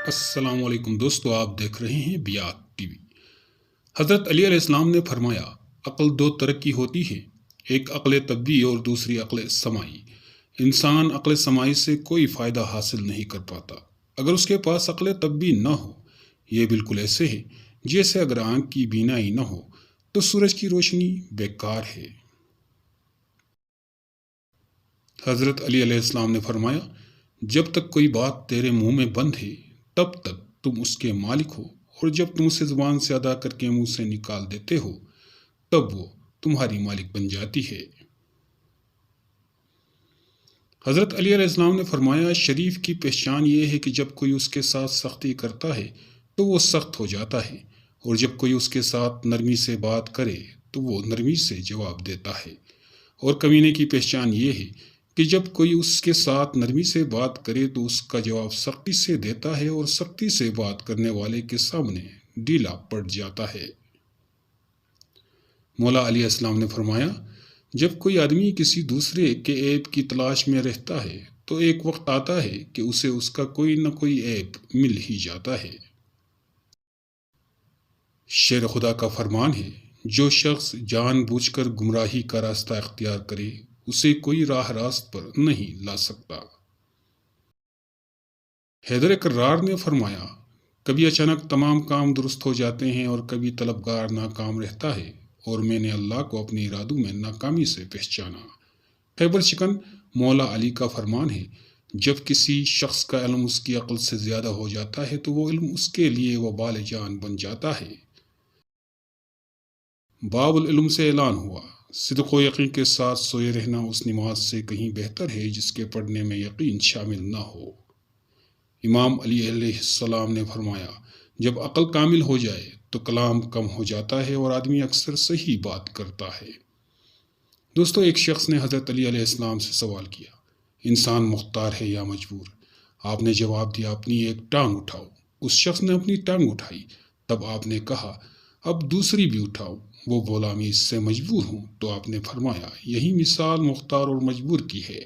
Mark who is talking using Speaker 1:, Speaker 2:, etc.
Speaker 1: السلام علیکم دوستو، آپ دیکھ رہے ہیں بیات ٹی وی۔ حضرت علی علیہ السلام نے فرمایا، عقل دو طرح کی ہوتی ہے، ایک عقل طبی اور دوسری عقل سماعی۔ انسان عقل سماعی سے کوئی فائدہ حاصل نہیں کر پاتا اگر اس کے پاس عقل طبی نہ ہو۔ یہ بالکل ایسے ہے جیسے اگر آنکھ کی بینائی نہ ہو تو سورج کی روشنی بیکار ہے۔ حضرت علی علیہ السلام نے فرمایا، جب تک کوئی بات تیرے منہ میں بند ہے تب تک تم اس کے مالک ہو، اور جب تم اسے زبان سے ادا کر کے منہ سے نکال دیتے ہو تب وہ تمہاری مالک بن جاتی ہے۔ حضرت علی علیہ السلام نے فرمایا، شریف کی پہچان یہ ہے کہ جب کوئی اس کے ساتھ سختی کرتا ہے تو وہ سخت ہو جاتا ہے، اور جب کوئی اس کے ساتھ نرمی سے بات کرے تو وہ نرمی سے جواب دیتا ہے۔ اور کمینے کی پہچان یہ ہے کہ جب کوئی اس کے ساتھ نرمی سے بات کرے تو اس کا جواب سختی سے دیتا ہے، اور سختی سے بات کرنے والے کے سامنے ڈھیلا پڑ جاتا ہے۔ مولا علیہ السلام نے فرمایا، جب کوئی آدمی کسی دوسرے کے عیب کی تلاش میں رہتا ہے تو ایک وقت آتا ہے کہ اسے اس کا کوئی نہ کوئی عیب مل ہی جاتا ہے۔ شیر خدا کا فرمان ہے، جو شخص جان بوجھ کر گمراہی کا راستہ اختیار کرے اسے کوئی راہ راست پر نہیں لا سکتا۔ حیدر کرار نے فرمایا، کبھی اچانک تمام کام درست ہو جاتے ہیں اور کبھی طلبگار ناکام رہتا ہے، اور میں نے اللہ کو اپنے ارادوں میں ناکامی سے پہچانا۔ خیبر شکن مولا علی کا فرمان ہے، جب کسی شخص کا علم اس کی عقل سے زیادہ ہو جاتا ہے تو وہ علم اس کے لیے وبال جان بن جاتا ہے۔ باب العلم سے اعلان ہوا، صدق و یقین کے ساتھ سوئے رہنا اس نماز سے کہیں بہتر ہے جس کے پڑھنے میں یقین شامل نہ ہو۔ امام علی علیہ السلام نے فرمایا، جب عقل کامل ہو جائے تو کلام کم ہو جاتا ہے اور آدمی اکثر صحیح بات کرتا ہے۔ دوستو، ایک شخص نے حضرت علی علیہ السلام سے سوال کیا، انسان مختار ہے یا مجبور؟ آپ نے جواب دیا، اپنی ایک ٹانگ اٹھاؤ۔ اس شخص نے اپنی ٹانگ اٹھائی، تب آپ نے کہا، اب دوسری بھی اٹھاؤ۔ وہ بولا، میں اس سے مجبور ہوں۔ تو آپ نے فرمایا، یہی مثال مختار اور مجبور کی ہے۔